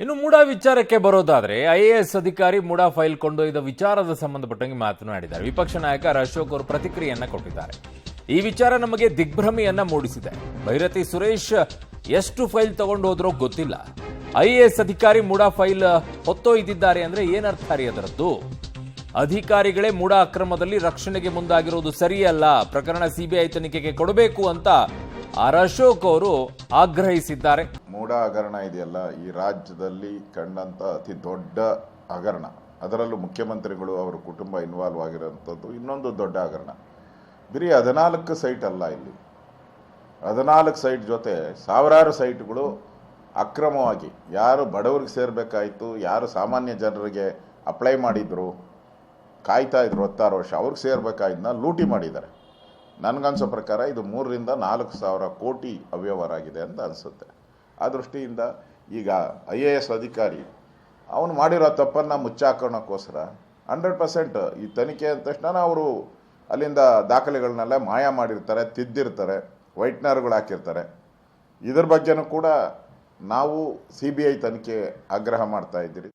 ಇನ್ನು ಮೂಡಾ ವಿಚಾರಕ್ಕೆ ಬರೋದಾದ್ರೆ ಐಎಎಸ್ ಅಧಿಕಾರಿ ಮೂಡಾ ಫೈಲ್ ಕೊಂಡೊಯ್ದ ವಿಚಾರದ ಸಂಬಂಧಪಟ್ಟಂಗೆ ಮಾತನಾಡಿದ್ದಾರೆ. ವಿಪಕ್ಷ ನಾಯಕ ಅಶೋಕ್ ಅವರು ಪ್ರತಿಕ್ರಿಯೆಯನ್ನ ಕೊಟ್ಟಿದ್ದಾರೆ. ಈ ವಿಚಾರ ನಮಗೆ ದಿಗ್ಭ್ರಮೆಯನ್ನ ಮೂಡಿಸಿದೆ. ಭೈರತಿ ಸುರೇಶ್ ಎಷ್ಟು ಫೈಲ್ ತಗೊಂಡು ಹೋದ್ರೋ ಗೊತ್ತಿಲ್ಲ. ಐಎಎಸ್ ಅಧಿಕಾರಿ ಮೂಡಾ ಫೈಲ್ ಹೊತ್ತೊಯ್ದಿದ್ದಾರೆ ಅಂದ್ರೆ ಏನರ್ಥ ರೀ ಅದರದ್ದು? ಅಧಿಕಾರಿಗಳೇ ಮೂಡಾ ಅಕ್ರಮದಲ್ಲಿ ರಕ್ಷಣೆಗೆ ಮುಂದಾಗಿರುವುದು ಸರಿಯಲ್ಲ. ಪ್ರಕರಣ ಸಿಬಿಐ ತನಿಖೆಗೆ ಕೊಡಬೇಕು ಅಂತ ಅಶೋಕ್ ಅವರು ಆಗ್ರಹಿಸಿದ್ದಾರೆ. ಮೂಡಾ ಹಗರಣ ಇದೆಯಲ್ಲ, ಈ ರಾಜ್ಯದಲ್ಲಿ ಕಂಡಂತ ಅತಿ ದೊಡ್ಡ ಹಗರಣ. ಅದರಲ್ಲೂ ಮುಖ್ಯಮಂತ್ರಿಗಳು ಅವರ ಕುಟುಂಬ ಇನ್ವಾಲ್ವ್ ಆಗಿರೋಂಥದ್ದು ಇನ್ನೊಂದು ದೊಡ್ಡ ಹಗರಣ. ಬರೀ 14 ಸೈಟ್ ಅಲ್ಲ, ಇಲ್ಲಿ 14 ಸೈಟ್ ಜೊತೆ ಸಾವಿರಾರು ಸೈಟ್ಗಳು ಅಕ್ರಮವಾಗಿ ಯಾರು ಬಡವರಿಗೆ ಸೇರಬೇಕಾಯಿತು, ಯಾರು ಸಾಮಾನ್ಯ ಜನರಿಗೆ ಅಪ್ಲೈ ಮಾಡಿದ್ರು, ಕಾಯ್ತಾ ಇದ್ರು 16 ವರ್ಷ, ಅವ್ರಿಗೆ ಸೇರ್ಬೇಕಾಯ್ದನ್ನ ಲೂಟಿ ಮಾಡಿದ್ದಾರೆ. ನನಗನ್ಸೋ ಪ್ರಕಾರ ಇದು 3 ರಿಂದ 4 ಸಾವಿರ ಕೋಟಿ ಅವ್ಯವಹಾರ ಆಗಿದೆ ಅಂತ ಅನಿಸುತ್ತೆ. ಆ ದೃಷ್ಟಿಯಿಂದ ಈಗ IAS ಅಧಿಕಾರಿ ಅವನು ಮಾಡಿರೋ ತಪ್ಪನ್ನು ಮುಚ್ಚಾಕೋಣಕ್ಕೋಸ್ಕರ 100% ಈ ತನಿಖೆ ಅಂದ ತಕ್ಷಣ ಅವರು ಅಲ್ಲಿಂದ ದಾಖಲೆಗಳನ್ನೆಲ್ಲ ಮಾಯ ಮಾಡಿರ್ತಾರೆ, ತಿದ್ದಿರ್ತಾರೆ, ವೈಟ್ನರ್ಗಳು ಹಾಕಿರ್ತಾರೆ. ಇದ್ರ ಬಗ್ಗೆನೂ ಕೂಡ ನಾವು CBI ತನಿಖೆ ಆಗ್ರಹ ಮಾಡ್ತಾ ಇದ್ದೀರಿ.